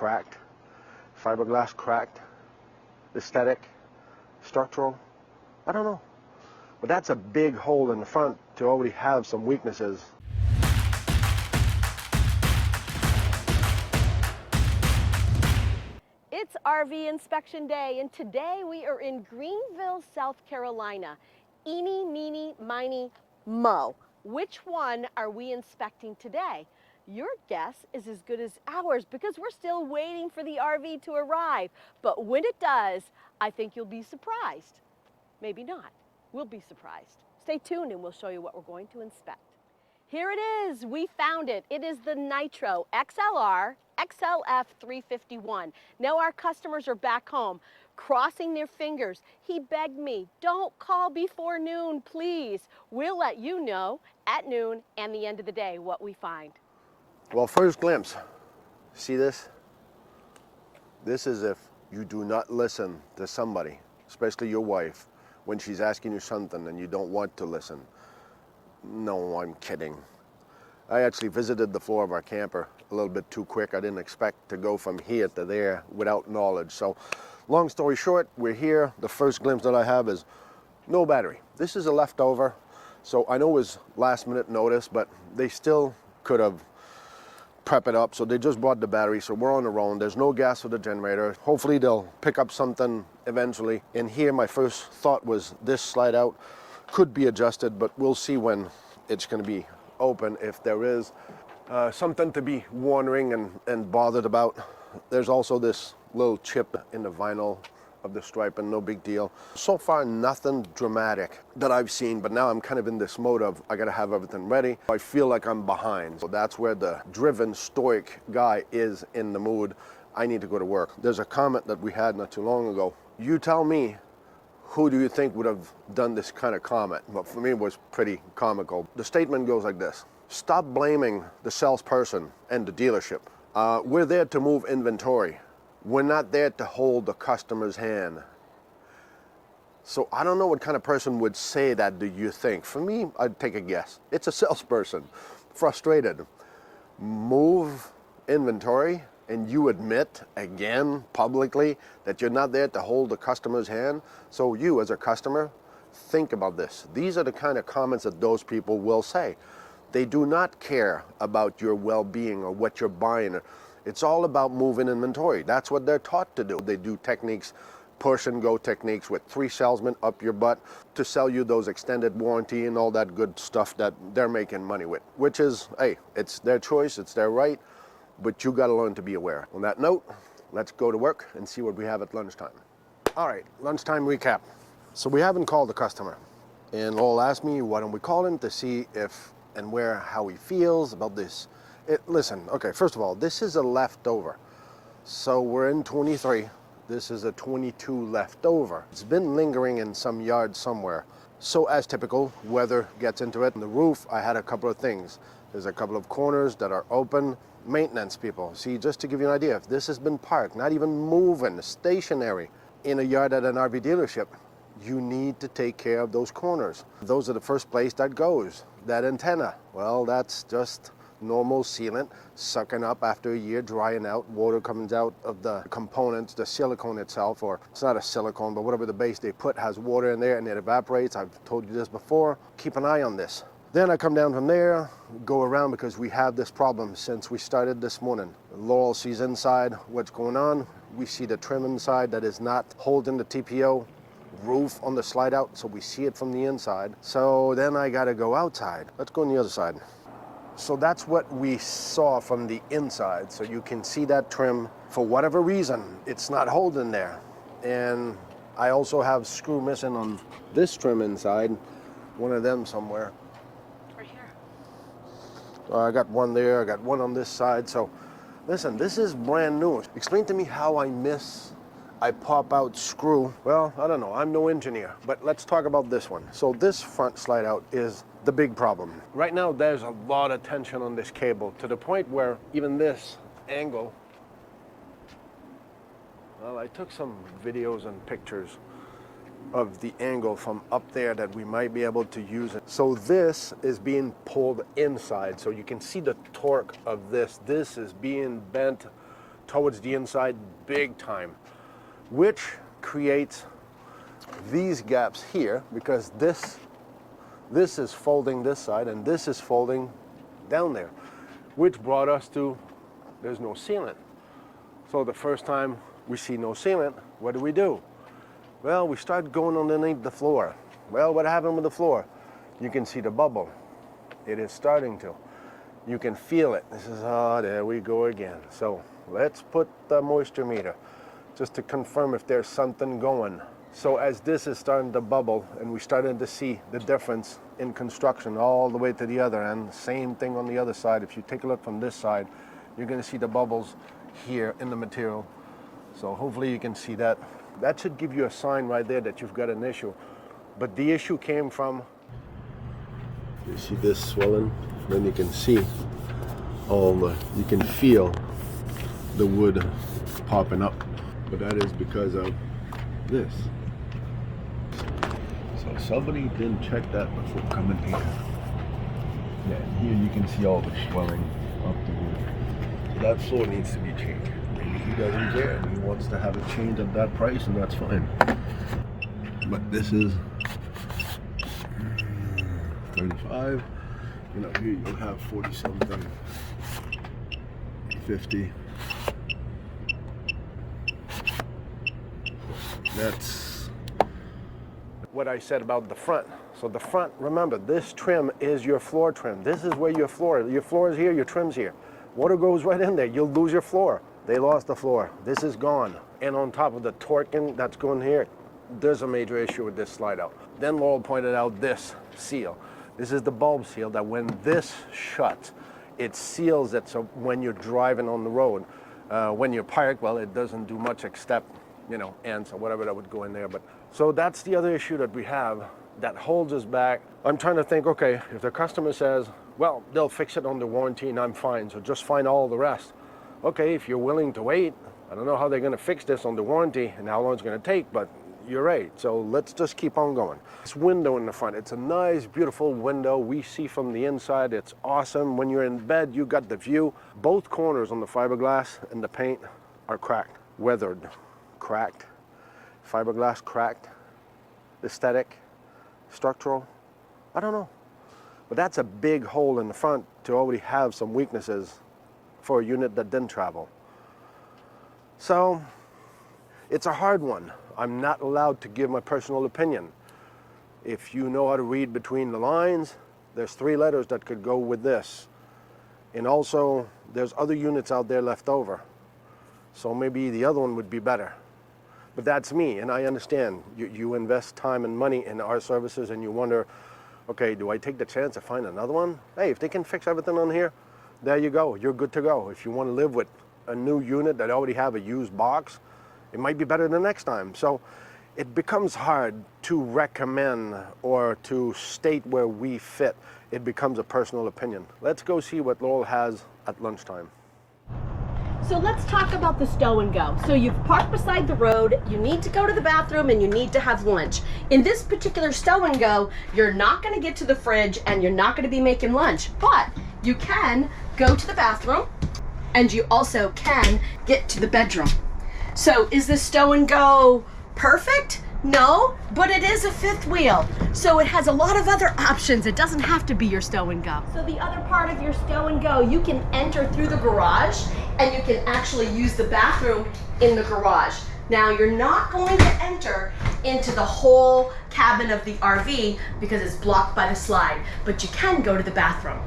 cracked, fiberglass cracked, aesthetic, structural, I don't know. But that's a big hole in the front to already have some weaknesses. It's RV inspection day, and today we are in Greenville, South Carolina. Eeny, meeny, miny, mo. Which one are we inspecting today? Your guess is as good as ours because we're still waiting for the RV to arrive. But when it does, I think you'll be surprised. Maybe not. We'll be surprised. Stay tuned and we'll show you what we're going to inspect. Here it is. We found it. It is the Nitro XLR XLF351. Now our customers are back home, crossing their fingers. He begged me, don't call before noon, please. We'll let you know at noon and the end of the day what we find. Well, first glimpse, see this? This is if you do not listen to somebody, especially your wife, when she's asking you something and you don't want to listen. No, I'm kidding. I actually visited the floor of our camper a little bit too quick. I didn't expect to go from here to there without knowledge. So, long story short, we're here. The first glimpse that I have is no battery. This is a leftover. So I know it was last minute notice, but they still could have prepped it up. So they just brought the battery. So we're on our own. There's no gas for the generator. Hopefully they'll pick up something eventually. And here my first thought was this slide out could be adjusted, but we'll see when it's going to be open. If there is something to be wondering and bothered about. There's also this little chip in the vinyl of the stripe, and no big deal. So far nothing dramatic that I've seen, but now I'm kind of in this mode of I gotta have everything ready. I feel like I'm behind. So that's where the driven, stoic guy is in the mood. I need to go to work. There's a comment that we had not too long ago. You tell me, who do you think would have done this kind of comment? But for me, it was pretty comical. The statement goes like this: stop blaming the salesperson and the dealership. We're there to move inventory. We're not there to hold the customer's hand. So I don't know what kind of person would say that, do you think? For me, I'd take a guess. It's a salesperson, frustrated. Move inventory, and you admit again publicly that you're not there to hold the customer's hand. So you as a customer, think about this. These are the kind of comments that those people will say. They do not care about your well-being or what you're buying. It's all about moving inventory. That's what they're taught to do. They do techniques, push and go techniques with 3 salesmen up your butt to sell you those extended warranty and all that good stuff that they're making money with, which is, hey, it's their choice, it's their right, but you gotta learn to be aware. On that note, let's go to work and see what we have at lunchtime. All right, lunchtime recap. So we haven't called the customer, and Lowell asked me, why don't we call him to see if and how he feels about this. Listen, okay, first of all, this is a leftover. So we're in 23. This is a 22 leftover. It's been lingering in some yard somewhere. So as typical, weather gets into it. On the roof, I had a couple of things. There's a couple of corners that are open. Maintenance people. See, just to give you an idea, if this has been parked, not even moving, stationary, in a yard at an RV dealership, you need to take care of those corners. Those are the first place that goes. That antenna, well, that's just normal sealant sucking up after a year, drying out. Water comes out of the components, the silicone itself, or it's not a silicone, but whatever the base they put has water in there and it evaporates. I've told you this before. Keep an eye on this. Then I come down from there, go around, because we have this problem since we started this morning. Laurel sees inside what's going on. We see the trim inside that is not holding the TPO roof on the slide out, so we see it from the inside. So then I gotta go outside. Let's go on the other side. So that's what we saw from the inside. So you can see that trim. For whatever reason, it's not holding there. And I also have screw missing on this trim inside, one of them somewhere. Right here. I got one there, I got one on this side. So listen, this is brand new. Explain to me how I pop out screw. Well, I don't know, I'm no engineer, but let's talk about this one. So this front slide out is the big problem. Right now, there's a lot of tension on this cable to the point where even this angle, well, I took some videos and pictures of the angle from up there that we might be able to use it. So this is being pulled inside, so you can see the torque of this. This is being bent towards the inside big time, which creates these gaps here, because this is folding this side and this is folding down there, which brought us to there's no sealant. So the first time we see no sealant, what do? Well, we start going underneath the floor. Well, what happened with the floor? You can see the bubble. It is starting to. You can feel it. This is, oh, there we go again. So let's put the moisture meter just to confirm if there's something going. So as this is starting to bubble and we started to see the difference in construction all the way to the other end, same thing on the other side. If you take a look from this side, you're going to see the bubbles here in the material. So hopefully you can see that. That should give you a sign right there that you've got an issue. But the issue came from, you see this swelling, then you can see all the, you can feel the wood popping up. But that is because of this. So somebody didn't check that before coming here. Yeah, here you can see all the swelling up the wood. So that floor needs to be changed. Maybe he doesn't care and he wants to have it changed at that price, and that's fine. But this is 35. You know, here you'll have 40 something, 50. That's what I said about the front. So the front, remember, this trim is your floor trim. This is where your floor is here, your trim's here. Water goes right in there, you'll lose your floor. They lost the floor. This is gone. And on top of the torquing that's going here, there's a major issue with this slide out. Then Laurel pointed out this seal. This is the bulb seal that when this shuts, it seals it so when you're driving on the road, when you're parked, well, it doesn't do much except, you know, ants or whatever that would go in there. But so that's the other issue that we have that holds us back. I'm trying to think, okay, if the customer says, well, they'll fix it under warranty and I'm fine, so just find all the rest. Okay, if you're willing to wait, I don't know how they're going to fix this under warranty and how long it's going to take, but you're right. So let's just keep on going. This window in the front, it's a nice, beautiful window. We see from the inside, it's awesome. When you're in bed, you got the view. Both corners on the fiberglass and the paint are cracked, weathered, cracked, fiberglass cracked, aesthetic, structural, I don't know. But that's a big hole in the front to already have some weaknesses for a unit that didn't travel. So it's a hard one. I'm not allowed to give my personal opinion. If you know how to read between the lines, there's 3 letters that could go with this. And also, there's other units out there left over. So maybe the other one would be better. But that's me, and I understand. You invest time and money in our services and you wonder, okay, do I take the chance to find another one? Hey, if they can fix everything on here, there you go, you're good to go. If you want to live with a new unit that already have a used box, it might be better the next time. So it becomes hard to recommend or to state where we fit. It becomes a personal opinion. Let's go see what Laurel has at lunchtime. So let's talk about the stow and go. So you've parked beside the road, you need to go to the bathroom, and you need to have lunch. In this particular stow and go, you're not going to get to the fridge and you're not going to be making lunch, but you can go to the bathroom and you also can get to the bedroom. So is this stow and go perfect? No, but it is a 5th wheel. So it has a lot of other options. It doesn't have to be your stow and go. So the other part of your stow and go, you can enter through the garage and you can actually use the bathroom in the garage. Now you're not going to enter into the whole cabin of the RV because it's blocked by the slide, but you can go to the bathroom.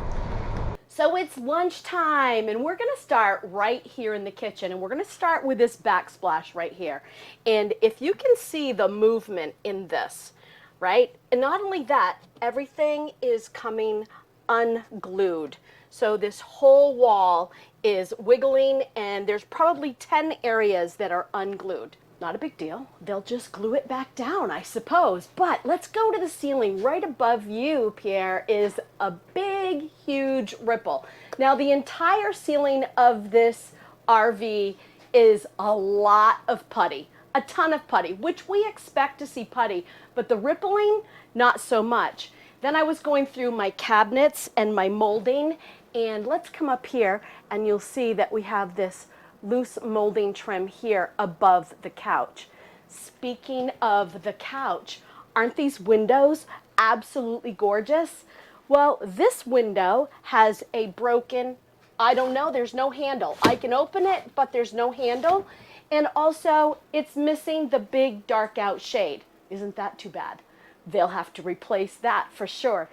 So it's lunchtime and we're gonna start right here in the kitchen, and we're gonna start with this backsplash right here. And if you can see the movement in this, right? And not only that, everything is coming unglued. So this whole wall is wiggling and there's probably 10 areas that are unglued. Not a big deal. They'll just glue it back down, I suppose. But let's go to the ceiling. Right above you, Pierre, is a big, huge ripple. Now, the entire ceiling of this RV is a lot of putty, a ton of putty, which we expect to see putty, but the rippling, not so much. Then I was going through my cabinets and my molding, and let's come up here and you'll see that we have this loose molding trim here above the couch. Speaking of the couch, aren't these windows absolutely gorgeous? Well, this window has a broken, I don't know, there's no handle. I can open it, but there's no handle. And also, it's missing the big dark out shade. Isn't that too bad? They'll have to replace that for sure.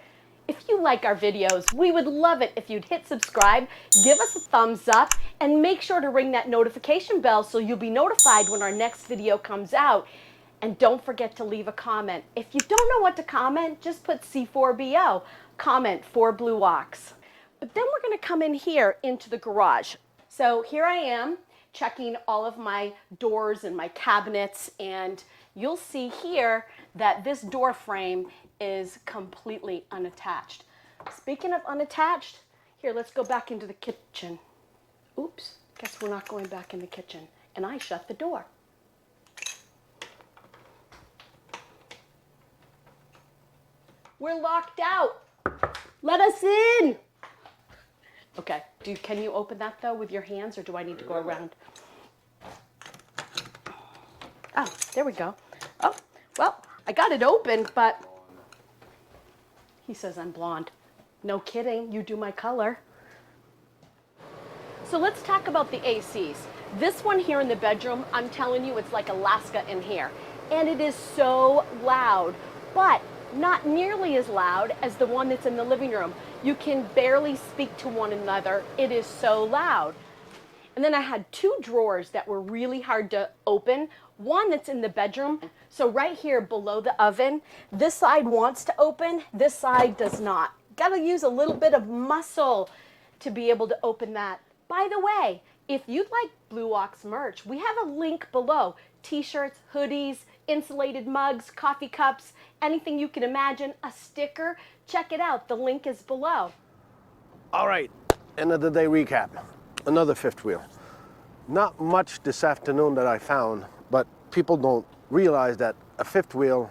If you like our videos, we would love it if you'd hit subscribe, give us a thumbs up, and make sure to ring that notification bell so you'll be notified when our next video comes out. And don't forget to leave a comment. If you don't know what to comment, just put C4BO, comment for Blue Ox. But then we're gonna come in here into the garage. So here I am checking all of my doors and my cabinets, and you'll see here that this door frame is completely unattached. Speaking of unattached, here, let's go back into the kitchen. Oops, guess we're not going back in the kitchen. And I shut the door. We're locked out. Let us in. Okay, can you open that though with your hands, or do I need to go around? Oh, there we go. Oh, well, I got it open, but he says I'm blonde. No kidding, you do my color. So let's talk about the ACs. This one here in the bedroom, I'm telling you, it's like Alaska in here. And it is so loud, but not nearly as loud as the one that's in the living room. You can barely speak to one another. It is so loud. And then I had two drawers that were really hard to open. One that's in the bedroom. So right here below the oven, this side wants to open, this side does not. Gotta use a little bit of muscle to be able to open that. By the way, if you'd like Blue Ox merch, we have a link below. T-shirts, hoodies, insulated mugs, coffee cups, anything you can imagine, a sticker. Check it out, the link is below. All right, end of the day recap. Another fifth wheel. Not much this afternoon that I found, but people don't realize that a fifth wheel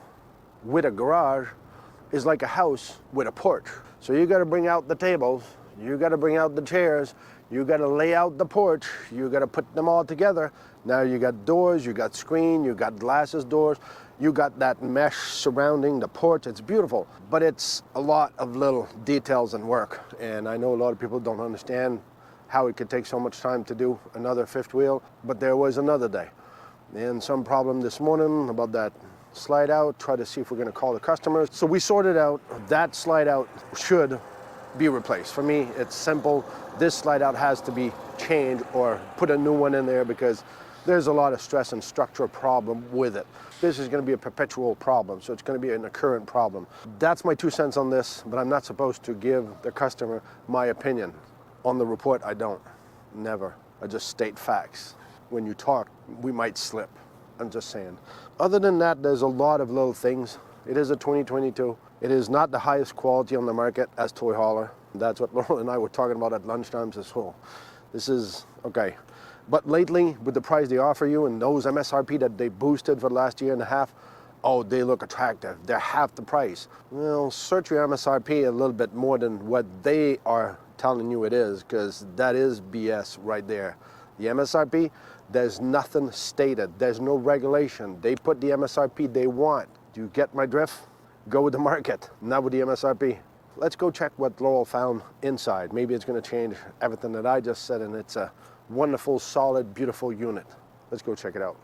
with a garage is like a house with a porch. So you gotta bring out the tables, you gotta bring out the chairs, you gotta lay out the porch, you gotta put them all together. Now you got doors, you got screen, you got glasses doors, you got that mesh surrounding the porch. It's beautiful, but it's a lot of little details and work. And I know a lot of people don't understand how it could take so much time to do another fifth wheel, but there was another day. And some problem this morning about that slide out, try to see if we're gonna call the customers. So we sorted out, that slide out should be replaced. For me, it's simple. This slide out has to be changed or put a new one in there because there's a lot of stress and structural problem with it. This is gonna be a perpetual problem, so it's gonna be an occurrent problem. That's my 2 cents on this, but I'm not supposed to give the customer my opinion. On the report, I don't, never. I just state facts. When you talk, we might slip. I'm just saying. Other than that, there's a lot of little things. It is a 2022. It is not the highest quality on the market as toy hauler. That's what Laurel and I were talking about at lunchtime as well. This is, okay. But lately, with the price they offer you and those MSRP that they boosted for the last year and a half, oh, they look attractive. They're half the price. Well, search your MSRP a little bit more than what they are telling you it is, because that is BS right there. The MSRP, there's nothing stated. There's no regulation. They put the MSRP they want. Do you get my drift? Go with the market, not with the MSRP. Let's go check what Laurel found inside. Maybe it's gonna change everything that I just said, and it's a wonderful, solid, beautiful unit. Let's go check it out.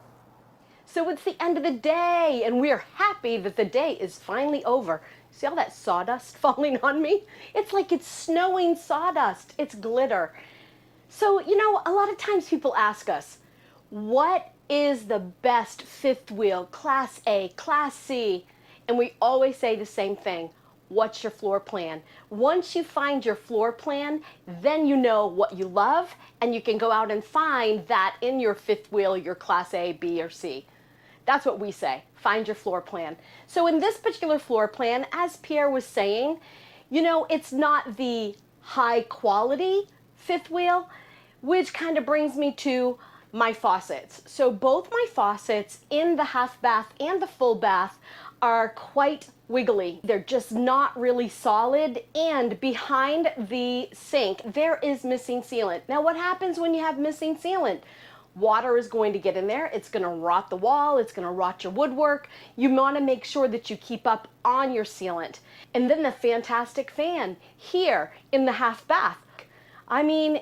So it's the end of the day, and we are happy that the day is finally over. See all that sawdust falling on me? It's like it's snowing sawdust. It's glitter. So, you know, a lot of times people ask us, what is the best fifth wheel, Class A, Class C? And we always say the same thing. What's your floor plan? Once you find your floor plan, then you know what you love, and you can go out and find that in your fifth wheel, your Class A, B, or C. That's what we say. Find your floor plan. So in this particular floor plan, as Pierre was saying, you know, it's not the high quality fifth wheel, which kind of brings me to my faucets. So both my faucets in the half bath and the full bath are quite wiggly. They're just not really solid, and behind the sink there is missing sealant. Now what happens when you have missing sealant? Water is going to get in there, it's going to rot the wall, it's going to rot your woodwork. You want to make sure that you keep up on your sealant. And then the fantastic fan here in the half bath. I mean,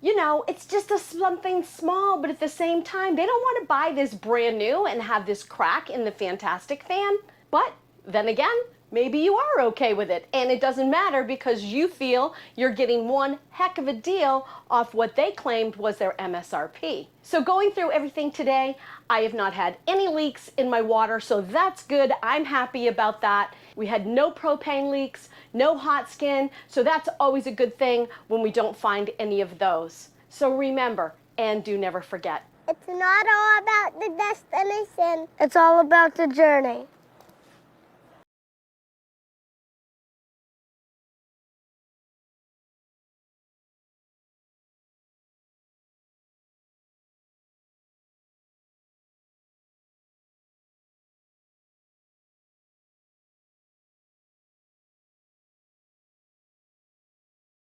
you know, it's just something small, but at the same time, they don't want to buy this brand new and have this crack in the fantastic fan. But then again, maybe you are okay with it, and it doesn't matter because you feel you're getting one heck of a deal off what they claimed was their MSRP. So going through everything today, I have not had any leaks in my water, so that's good. I'm happy about that. We had no propane leaks, no hot skin, so that's always a good thing when we don't find any of those. So remember, and do never forget. It's not all about the destination. It's all about the journey.